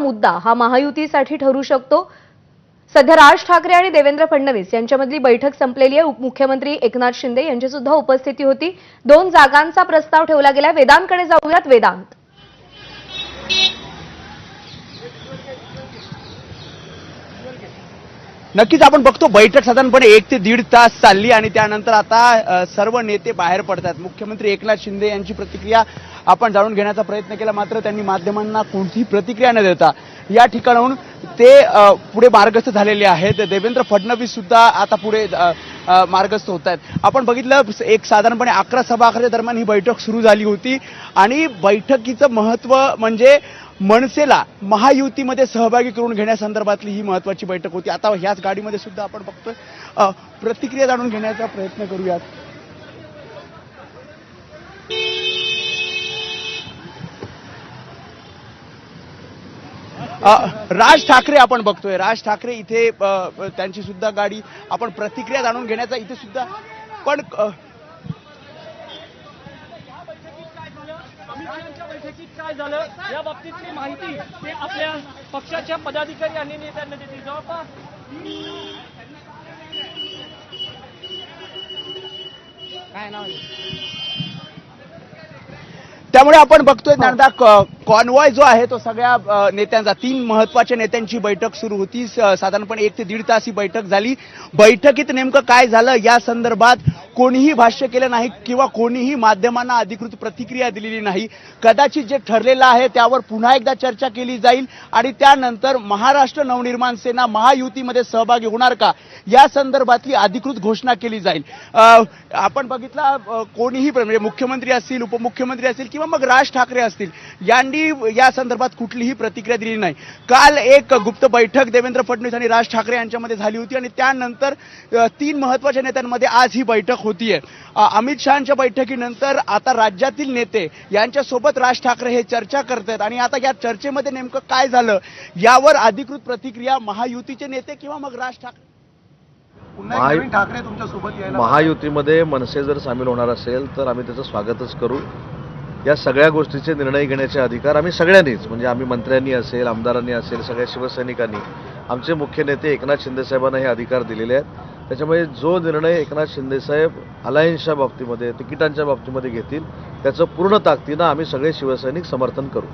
मुद्दा हा महायुतीसाठी ठरू शकतो। सध्या राज ठाकरे आणि देवेंद्र फडणवीस यांच्यामधली बैठक संपलेली आहे। उपमुख्यमंत्री एकनाथ शिंदे यांची सुद्धा उपस्थिती होती। 2 जागांचा प्रस्ताव ठेवला गेला। वेदांतकडे जाऊयात। वेदांत, नक्कीच आपण बघतो बैठक साधारणपणे 1 ते 1.5 तास चालली आणि त्यानंतर आता सर्व नेते बाहेर पडतात। मुख्यमंत्री एकनाथ शिंदे यांची प्रतिक्रिया आपण जाणून घेण्याचा प्रयत्न केला, मात्र त्यांनी माध्यमांना कोणतीही प्रतिक्रिया न देता या ठिकाणाहून ते पुढे मार्गस्थ झालेले आहेत। देवेंद्र फडणवीस सुद्धा आता पुढे मार्गस्थ होत आहेत। आपण बघितलं एक साधारणपणे 11 सव्वा 11 दरम्यान ही बैठक सुरू झाली होती आणि बैठकीचं महत्त्व म्हणजे मनसेला महायुतीमध्ये सहभागी करून घेण्यासंदर्भातली ही महत्त्वाची बैठक होती। आता ह्याच गाडीमध्ये सुद्धा आपण बघतोय प्रतिक्रिया जाणून घेण्याचा प्रयत्न करूयात। राज ठाकरे आपण बघतोय, राज ठाकरे इथे त्यांची सुद्धा गाडी, आपण प्रतिक्रिया जाणून घेण्याचा इथे सुद्धा पण काय झालं या बाबतीतली माहिती ते आपल्या पक्षाच्या पदाधिकारी आणि नेत्यांना देतील। जवळपास काय नाव त्यामुळे आपण बघतोय त्यांचा कॉन्वॉय जो आहे तो सगळ्या नेत्यांचा 3 महत्त्वाच्या नेत्यांची बैठक सुरू होती। साधारणपणे 1 ते 1.5 तास ही बैठक झाली। बैठकीत नेमकं काय झालं या संदर्भात कोणीही भाष्य केलं नाही किंवा कोणीही माध्यमांना अधिकृत प्रतिक्रिया दिलेली नाही। कदाचित जे ठरलेलं आहे त्यावर पुन्हा एकदा चर्चा केली जाईल आणि त्यानंतर महाराष्ट्र नवनिर्माण सेना महायुतीमध्ये सहभागी होणार का या संदर्भातली अधिकृत घोषणा केली जाईल। आपण बघितलं कोणीही म्हणजे मुख्यमंत्री असतील, उपमुख्यमंत्री असतील किंवा मग राज ठाकरे असतील यांनी या संदर्भात कुठलीही प्रतिक्रिया दिली नाही। काल एक गुप्त बैठक देवेंद्र फडणवीस आणि राज ठाकरे यांच्यामध्ये झाली होती आणि त्यानंतर 3 महत्त्वाच्या नेत्यांमध्ये आज ही बैठक होतीये। अमित शहांच्या बैठकीनंतर आता राज्यातील नेते यांच्यासोबत राज ठाकरे हे चर्चा करतात आणि आता या चर्चेमध्ये नेमकं काय झालं यावर अधिकृत प्रतिक्रिया महायुतीचे नेते किंवा मग राज ठाकरे तुमच्या सोबत यायला महायुतीमध्ये मनसे जर सामील होणार असेल तर आम्ही त्याचं स्वागतच करू। या सगळ्या गोष्टीचे निर्णय घेण्याचे अधिकार आम्ही सगळ्यांनीच म्हणजे आम्ही मंत्र्यांनी असेल, आमदारांनी असेल, सगळ्या शिवसैनिकांनी, आमचे मुख्य नेते एकनाथ शिंदे साहेबांना हे अधिकार दिलेले आहेत। त्याच्यामुळे जो निर्णय एकनाथ शिंदे साहेब अलायन्सच्या बाबतीमध्ये, तिकिटांच्या बाबतीमध्ये घेतील त्याचं पूर्ण ताकदीनं आम्ही सगळे शिवसैनिक समर्थन करू।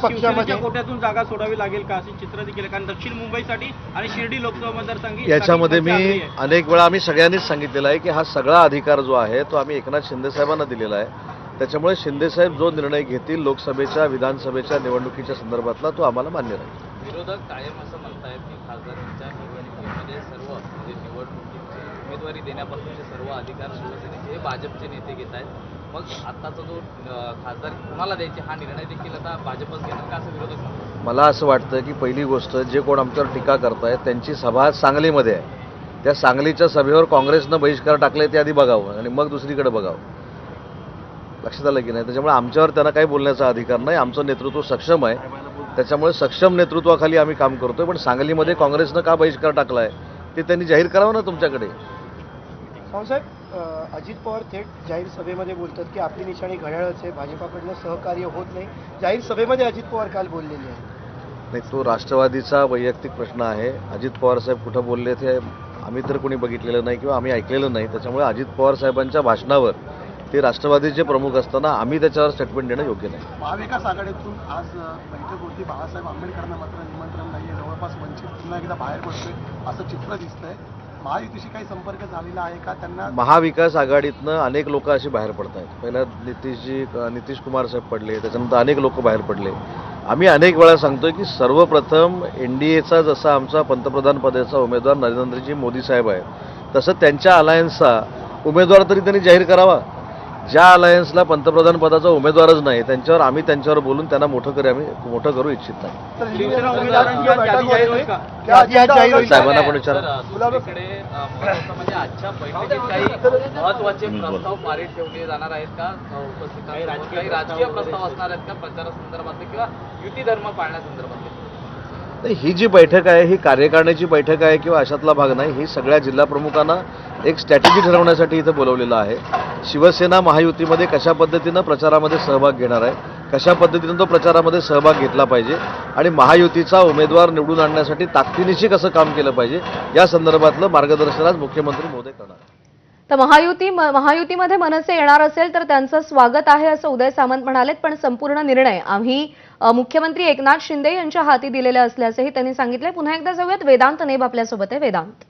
पक्षामध्ये कोट्यातून जागा सोडावी लागेल का असे चित्र देखील, कारण दक्षिण मुंबईसाठी आणि शिर्डी लोकसभा मतदारसंघ याच्यामध्ये मी अनेक वेळा आम्ही सगळ्यांनीच सांगितलेलं आहे की हा सगळा अधिकार जो आहे तो आम्ही एकनाथ शिंदे साहेबांना दिलेला आहे। त्याच्यामुळे शिंदे साहेब जो निर्णय घेतील लोकसभेच्या विधानसभेच्या निवडणुकीच्या संदर्भातला तो आम्हाला मान्य राहील। विरोधक कायम असं म्हणतायत की खासदारांच्या निवडणुकीमध्ये सर्व म्हणजे निवडणुकीची उमेदवारी देण्यापासूनचे सर्व अधिकार शिवसेनेचे हे भाजपचे नेते घेत आहेत। मग आताचा जो खासदार कोणाला द्यायचे हा निर्णय देखील आता भाजपच घेणार का असं विरोधक म्हणतात? मला असं वाटतं की पहिली गोष्ट जे कोण आमच्यावर टीका करतायत त्यांची सभा सांगलीमध्ये आहे, त्या सांगलीच्या सभेवर काँग्रेसनं बहिष्कार टाकले ते आधी बघावं आणि मग दुसरीकडे बघावं। लक्षात आलं की नाही? त्याच्यामुळे आमच्यावर त्यांना काही बोलण्याचा अधिकार नाही। आमचं नेतृत्व सक्षम आहे, त्याच्यामुळे सक्षम नेतृत्वाखाली आम्ही काम करतोय। पण सांगलीमध्ये काँग्रेसनं का बहिष्कार टाकला आहे ते त्यांनी जाहीर करावं ना तुमच्याकडे। साहेब, अजित पवार थेट जाहीर सभेमध्ये बोलतात की आपली निशाणी घड्याळच आहे, भाजपाकडनं सहकार्य होत नाही। जाहीर सभेमध्ये अजित पवार काल बोललेले आहेत। नाही, तो राष्ट्रवादीचा वैयक्तिक प्रश्न आहे। अजित पवार साहेब कुठं बोलले ते आम्ही तर कोणी बघितलेलं नाही किंवा आम्ही ऐकलेलं नाही। त्याच्यामुळे अजित पवार साहेबांच्या भाषणावर ते राष्ट्रवादीचे प्रमुख असताना आम्ही त्याच्यावर स्टेटमेंट देणं योग्य नाही। महाविकास आघाडीतून आज बैठक होती, बाळासाहेब आंबेडकरांना मात्र निमंत्रण नाहीये, जवळपास वंचित पुन्हा एकदा बाहेर पडतोय असं चित्र दिसतंय। महायुतीशी काही संपर्क झालेला आहे का? त्यांना महाविकास आघाडीतनं अनेक लोक अशी बाहेर पडत आहेत। पहिला नितीश कुमार साहेब पडले, त्याच्यानंतर अनेक लोक बाहेर पडले। आम्ही अनेक वेळा सांगतोय की सर्वप्रथम एनडीएचा जसा आमचा पंतप्रधान पदाचा उमेदवार नरेंद्रजी मोदी साहेब आहे, तसं त्यांच्या अलायन्सचा उमेदवार तरी त्यांनी जाहीर करावा। ज्या अलायन्सला पंतप्रधान पदाचा उमेदवारच नाही त्यांच्यावर आम्ही त्यांच्यावर बोलून त्यांना मोठं करू इच्छित नाही। साहेबांना पण विचारा। म्हणजे आजच्या बैठकीत काही महत्त्वाचे प्रस्ताव पारित ठेवले जाणार आहेत का? उपस्थित काही राजकीय प्रस्ताव असणार आहेत का प्रचारासंदर्भातले किंवा युती धर्म पाळण्यासंदर्भातले? नाही, ही जी बैठक आहे ही कार्यकारिणीची बैठक आहे किंवा अशातला भाग नाही। ही सगळ्या जिल्हा प्रमुखांना एक स्ट्रॅटेजी ठरवण्यासाठी इथं बोलवलेलं आहे। शिवसेना महायुतीमध्ये कशा पद्धतीनं प्रचारामध्ये सहभाग घेणार आहे कशा पद्धतीनं तो प्रचारामध्ये सहभाग घेतला पाहिजे आणि महायुतीचा उमेदवार निवडून आणण्यासाठी ताकदीनिशी कसं काम केलं पाहिजे या संदर्भातलं मार्गदर्शन आज मुख्यमंत्री महोदय करणार. तर महायुतीमध्ये मनसे येणार असेल तर त्यांचं स्वागत आहे असं उदय सामंत म्हणालेत. पण संपूर्ण निर्णय आम्ही मुख्यमंत्री एकनाथ शिंदे यांच्या हाती दिलेले असल्याचंही त्यांनी सांगितलंय. पुन्हा एकदा जाऊयात, वेदांत नेब आपल्यासोबत आहे. वेदांत,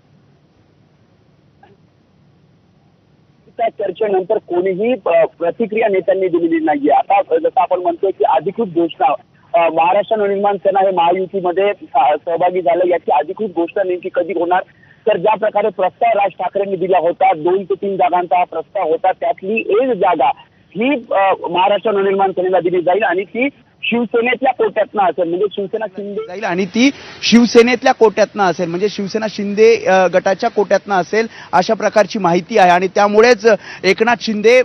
त्या चर्चेनंतर कोणीही प्रतिक्रिया नेत्यांनी दिलेली नाहीये. आता जसं आपण म्हणतोय की अधिकृत घोषणा महाराष्ट्र नवनिर्माण सेना हे महायुतीमध्ये सहभागी झालं याची अधिकृत घोषणा नेमकी कधी होणार, तर ज्या प्रकारे प्रस्ताव राज ठाकरेंनी दिला होता 2 ते 3 जागांचा हा प्रस्ताव होता, त्यातली एक जागा ही महाराष्ट्र नवनिर्माण सेनेला दिली जाईल आणि ती शिवसेनेतल्या कोट्यातनं असेल, म्हणजे शिवसेना शिंदे जाईल आणि ती शिवसेनेतल्या कोट्यातनं असेल, म्हणजे शिवसेना शिंदे गटाच्या कोट्यातनं असेल अशा प्रकारची माहिती आहे. आणि त्यामुळेच एकनाथ शिंदे,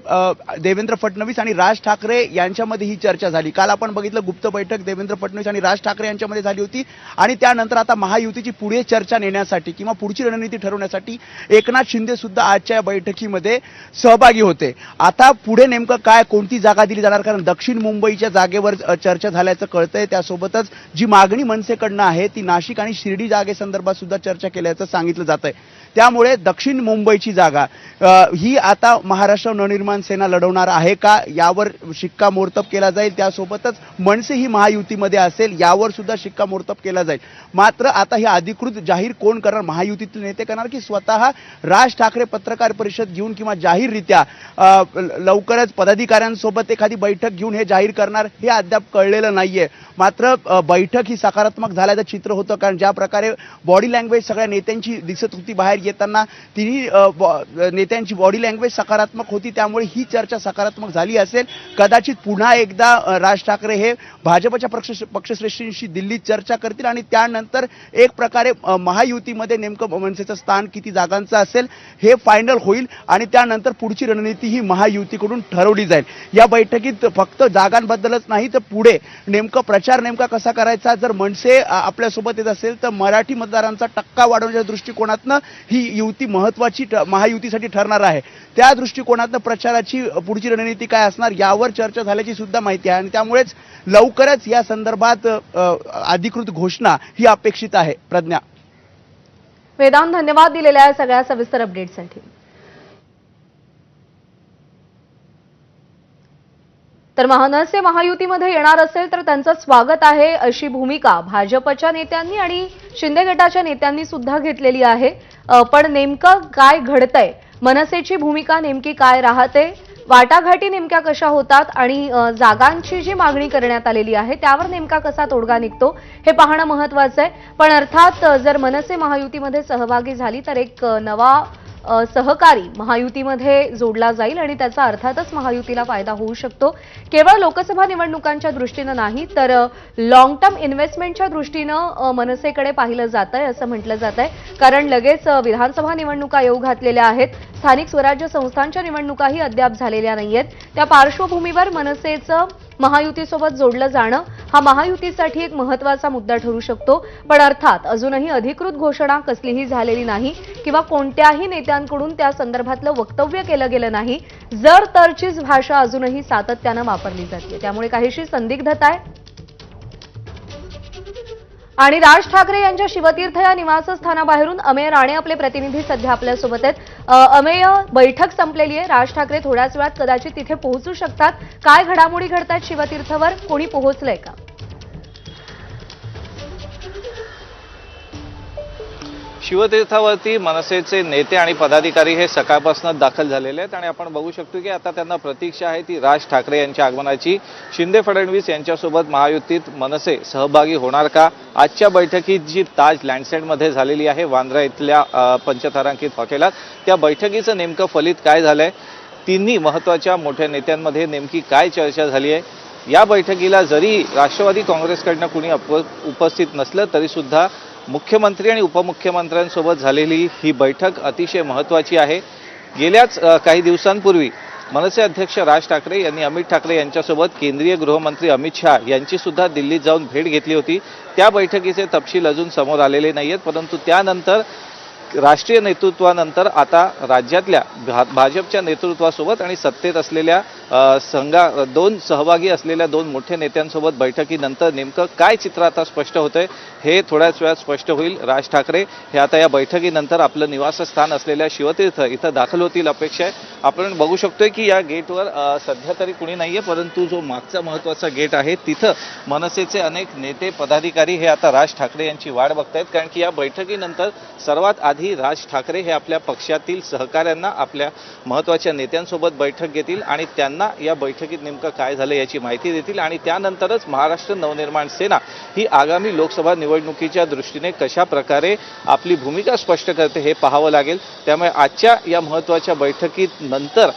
देवेंद्र फडणवीस आणि राज ठाकरे यांच्यामध्ये ही चर्चा झाली. काल आपण बघितलं गुप्त बैठक देवेंद्र फडणवीस आणि राज ठाकरे यांच्यामध्ये झाली होती आणि त्यानंतर आता महायुतीची पुढे चर्चा नेण्यासाठी किंवा पुढची रणनीती ठरवण्यासाठी एकनाथ शिंदे सुद्धा आजच्या या बैठकीमध्ये सहभागी होते. आता पुढे नेमकं काय, कोणती जागा दिली जाणार, कारण दक्षिण मुंबईच्या जागेवर चर्चा झाल्याचं कळतंय. त्यासोबतच जी मागणी मनसेकडनं आहे ती नाशिक आणि शिर्डी जागेसंदर्भात सुद्धा चर्चा केल्याचं सांगितलं जात आहे. त्यामुळे दक्षिण मुंबईची जागा ही आता महाराष्ट्र नवनिर्माण सेना लढवणार आहे का यावर शिक्कामोर्तब केला जाईल. त्यासोबतच मनसे ही महायुतीमध्ये असेल यावर सुद्धा शिक्कामोर्तब केला जाईल. मात्र आता ही अधिकृत जाहीर कोण करणार, महायुतीतील नेते करणार की स्वतः राज ठाकरे पत्रकार परिषद घेऊन किंवा जाहीररित्या लवकरच पदाधिकाऱ्यांसोबत एखादी बैठक घेऊन हे जाहीर करणार, हे अद्याप कळलेलं नाहीये. मात्र बैठक ही सकारात्मक झाल्याचं चित्र होतं, कारण ज्या प्रकारे बॉडी लँग्वेज सगळ्या नेत्यांची दिसत होती बाहेर येताना, तिन्ही नेत्यांची बॉडी लँग्वेज सकारात्मक होती. त्यामुळे ही चर्चा सकारात्मक झाली असेल. कदाचित पुन्हा एकदा राज ठाकरे हे भाजपच्या पक्षश्रेष्ठींशी दिल्लीत चर्चा करतील आणि त्यानंतर एक प्रकारे महायुतीमध्ये नेमकं मनसेचं स्थान किती जागांचं असेल हे फायनल होईल आणि त्यानंतर पुढची रणनीती ही महायुतीकडून ठरवली जाईल. या बैठकीत फक्त जागांबद्दलच नाही तर पुढे नेमकं प्रचार नेमका कसा करायचा, जर मनसे आपल्यासोबत येत असेल तर मराठी मतदारांचा टक्का वाढवण्याच्या दृष्टिकोनातनं ही युती महत्वाची महायुतीसाठी ठरणार आहे. त्या दृष्टिकोनातनं प्रचाराची पुढची रणनीती काय असणार यावर चर्चा झाल्याची सुद्धा माहिती आहे आणि त्यामुळेच लवकरच या संदर्भात अधिकृत घोषणा ही अपेक्षित आहे. प्रज्ञा. वेदांत, धन्यवाद दिलेल्या सगळ्या सविस्तर अपडेटसाठी. तर मनसे महायुतीमध्ये येणार असेल तर त्यांचं स्वागत आहे अशी भूमिका भाजपच्या नेत्यांनी आणि शिंदे गटाच्या नेत्यांनी सुद्धा घेतलेली आहे. पण नेमकं काय घडतंय, मनसेची भूमिका नेमकी काय राहते, वाटाघाटी नेमक्या कशा होतात आणि जागांची जी मागणी करण्यात आलेली आहे त्यावर नेमका कसा तोडगा निघतो हे पाहणं महत्त्वाचं आहे. पण अर्थात जर मनसे महायुतीमध्ये सहभागी झाली तर एक नवा सहकारी महायुतीमध्ये जोडला जाईल आणि त्याचा अर्थातच महायुतीला फायदा होऊ शकतो. केवळ लोकसभा निवडणुकांच्या दृष्टीनं नाही तर लॉंग टर्म इन्व्हेस्टमेंटच्या दृष्टीनं मनसेकडे पाहिलं जातंय असं म्हटलं जातंय. कारण लगेच विधानसभा निवडणुका येऊ घातलेल्या आहेत, स्थानिक स्वराज्य संस्थांच्या निवडणुकाही अद्याप झालेल्या नाहीयेत. त्या पार्श्वभूमीवर मनसेचं महायुतीसोबत जोडलं जाणं हा महायुतीसाठी एक महत्त्वाचा मुद्दा ठरू शकतो. पण अर्थात अजूनही अधिकृत घोषणा कसलीही झालेली नाही किंवा कोणत्याही नेत्यांकडून त्या संदर्भातलं वक्तव्य केलं गेलं नाही. जर तरचीच भाषा अजूनही सातत्यानं वापरली जाते, त्यामुळे काहीशी संदिग्धता आहे. आणि राज ठाकरे यांच्या शिवतीर्थ या निवासस्थानाबाहेरून अमेय राणे आपले प्रतिनिधी सध्या आपल्यासोबत आहेत. अमेय, बैठक संपलेली आहे, राज ठाकरे थोड्याच वेळात कदाचित तिथे पोहोचू शकतात. काय घडामोडी घडतात शिवतीर्थवर, कोणी पोहोचलंय का? शिवतीर्थावरती मनसेचे नेते आणि पदाधिकारी हे सकाळपासून दाखल झालेले आहेत आणि आपण बघू शकतो की आता त्यांना प्रतीक्षा आहे ती राज ठाकरे यांच्या आगमनाची. शिंदे फडणवीस यांच्यासोबत महायुतीत मनसे सहभागी होणार का? आजच्या बैठकीत जी ताज लँडसेटमध्ये झालेली आहे वांद्रा इथल्या पंचतारांकित हॉटेलात, त्या बैठकीचं नेमकं फलित काय झालंय, तिन्ही महत्त्वाच्या मोठ्या नेत्यांमध्ये नेमकी काय चर्चा झाली आहे, या बैठकीला जरी राष्ट्रवादी काँग्रेसकडनं कुणी उपस्थित नसलं तरी सुद्धा मुख्यमंत्री आणि उपमुख्यमंत्र्यांसोबत झालेली ही बैठक अतिशय महत्त्वाची आहे. गेल्याच काही दिवसांपूर्वी मनसे अध्यक्ष राज ठाकरे यांनी अमित ठाकरे यांच्यासोबत केंद्रीय गृहमंत्री अमित शहा यांची सुद्धा दिल्लीत जाऊन भेट घेतली होती. त्या बैठकीचे तपशील अजून समोर आलेले नाहीयेत, परंतु त्यानंतर राष्ट्रीय नेतृत्वानंतर आता राज्यातल्या भाजपच्या नेतृत्वासोबत आणि सत्तेत असलेल्या दोन सहभागी असलेल्या दोन मोठ्या नेत्यांसोबत बैठकीनंतर नेमकं काय चित्र आता स्पष्ट होतंय हे थोड्याच वेळात स्पष्ट होईल. राज ठाकरे हे आता या बैठकीनंतर आपलं निवासस्थान असलेल्या शिवतीर्थ इथं दाखल होतील अपेक्षा आहे. आपण बघू शकतोय की या गेटवर सध्या तरी कुणी नाहीये, परंतु जो मागचा महत्त्वाचा गेट आहे तिथं मनसेचे अनेक नेते पदाधिकारी हे आता राज ठाकरे यांची वाट बघतायत. कारण की या बैठकीनंतर सर्वात आधी राज ठाकरे हे आपल्या पक्षातील सहकाऱ्यांना, आपल्या महत्त्वाच्या नेत्यांसोबत बैठक घेतील आणि त्यांना या बैठकीत नेमकं काय झालं याची माहिती देतील आणि त्यानंतरच महाराष्ट्र नवनिर्माण सेना ही आगामी लोकसभा निवडणुकीच्या दृष्टीने कशा प्रकारे आपली भूमिका स्पष्ट करते हे पाहावं लागेल. त्यामुळे आजच्या या महत्त्वाच्या बैठकीत नंतर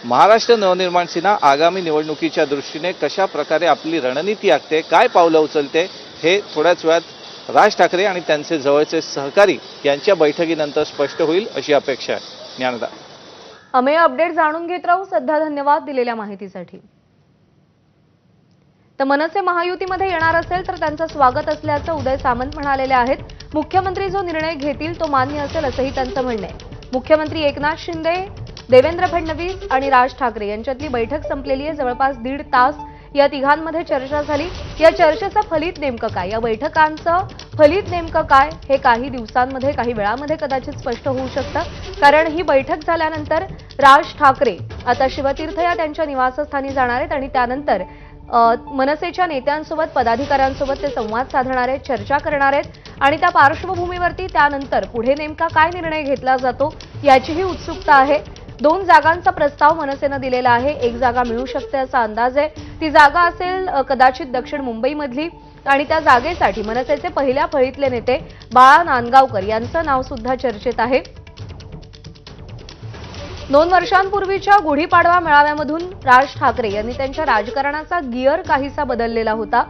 महाराष्ट्र नवनिर्माण सेना आगामी निवडणुकीच्या दृष्टीने कशा प्रकारे आपली रणनीती आखते, काय पावलं उचलते हे थोड्याच वेळात राज ठाकरे आणि त्यांचे जवळचे सहकारी यांच्या बैठकीनंतर स्पष्ट होईल अशी अपेक्षा आहे. ज्ञानदा, अमेय अपडेट जाणून घेत राहू. सध्या धन्यवाद दिलेल्या माहितीसाठी. तर मनसे महायुतीमध्ये येणार असेल तर त्यांचं स्वागत असल्याचं उदय सामंत म्हणालेले आहेत. मुख्यमंत्री जो निर्णय घेतील तो मान्य असेल असंही त्यांचं म्हणणं आहे. मुख्यमंत्री एकनाथ शिंदे, देवेंद्र फडणवीस आणि राज ठाकरे यांच्यातली बैठक संपलेली आहे. जवळपास 1.5 तास या तिघांमध्ये चर्चा झाली. या चर्चेचं फलित नेमकं काय, या बैठकांचं फलित नेमकं काय हे काही दिवसांमध्ये, काही वेळामध्ये कदाचित स्पष्ट होऊ शकतं. कारण ही बैठक झाल्यानंतर राज ठाकरे आता शिवतीर्थ या त्यांच्या निवासस्थानी जाणार आहेत आणि त्यानंतर मनसेच्या नेत्यांसोबत, पदाधिकाऱ्यांसोबत ते संवाद साधणार आहेत, चर्चा करणार आहेत आणि त्या पार्श्वभूमीवरती त्यानंतर पुढे नेमका काय निर्णय घेतला जातो याचीही उत्सुकता आहे. 2 जागांचा प्रस्ताव मनसेनं दिलेला आहे. 1 जागा मिळू शकते असा अंदाज आहे. ती जागा असेल कदाचित दक्षिण मुंबईमधली आणि त्या जागेसाठी मनसेचे पहिल्या फळीतले नेते बाळा नांदगावकर यांचं नाव सुद्धा चर्चेत आहे. 2 वर्षांपूर्वीच्या गुढीपाडवा मेळाव्यामधून राज ठाकरे यांनी त्यांच्या राजकारणाचा गिअर काहीसा बदललेला होता.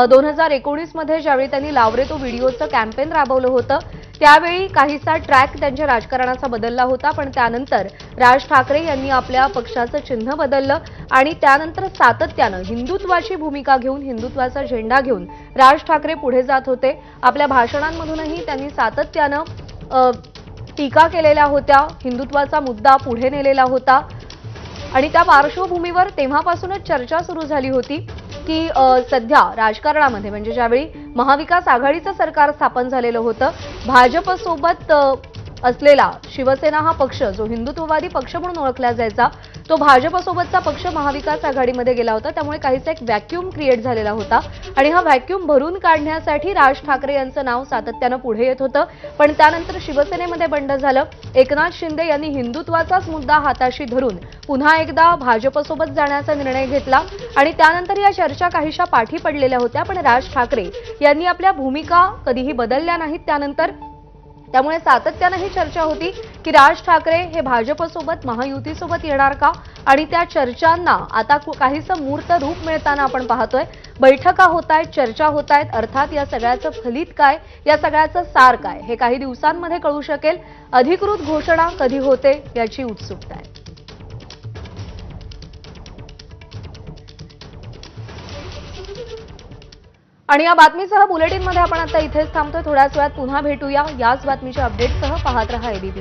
2019 मध्ये ज्यावेळी त्यांनी लावरे तो व्हिडिओचं कॅम्पेन राबवलं होतं त्यावेळी काहीसा ट्रॅक त्यांच्या राजकारणाचा बदलला होता. पण त्यानंतर राज ठाकरे यांनी आपल्या पक्षाचं चिन्ह बदललं आणि त्यानंतर सातत्यानं हिंदुत्वाची भूमिका घेऊन, हिंदुत्वाचा झेंडा घेऊन राज ठाकरे पुढे जात होते. आपल्या भाषणांमधूनही त्यांनी सातत्यानं टीका केलेल्या होत्या, हिंदुत्वाचा मुद्दा पुढे नेलेला होता आणि त्या पार्श्वभूमीवर तेव्हापासूनच चर्चा सुरू झाली होती की सध्या राजकारणामध्ये म्हणजे ज्यावेळी महाविकास आघाडीचं सरकार स्थापन झालेलं होतं, भाजपसोबत असलेला शिवसेना हा पक्ष जो हिंदुत्ववादी पक्ष म्हणून ओळखला जायचा तो भाजपसोबतचा पक्ष महाविकास आघाडीमध्ये गेला होता. त्यामुळे काहीसा एक व्हॅक्यूम क्रिएट झालेला होता आणि हा व्हॅक्यूम भरून काढण्यासाठी राज ठाकरे यांचं नाव सातत्यानं पुढे येत होतं. पण त्यानंतर शिवसेनेमध्ये बंड झालं. एकनाथ शिंदे यांनी हिंदुत्वाचाच मुद्दा हाताशी धरून पुन्हा एकदा भाजपसोबत जाण्याचा निर्णय घेतला आणि त्यानंतर या चर्चा काहीशा पाठी पडलेल्या होत्या. पण राज ठाकरे यांनी आपल्या भूमिका कधीही बदलल्या नाहीत त्यानंतर. त्यामुळे सातत्यानं ही चर्चा होती की राज ठाकरे हे भाजपसोबत, महायुतीसोबत येणार का आणि त्या चर्चांना आता काहीसं मूर्त रूप मिळताना आपण पाहतोय. बैठका होतायत, चर्चा होतायत. अर्थात या सगळ्याचं फलित काय, या सगळ्याचं सार काय हे काही दिवसांमध्ये कळू शकेल. अधिकृत घोषणा कधी होते याची उत्सुकता आहे. आणि या बातमीसह बुलेटिनमध्ये आपण आता इथेच थांबतोय. थोड्याच वेळात पुन्हा भेटूया याच बातमीच्या अपडेटसह. पाहत रहा एबीपी.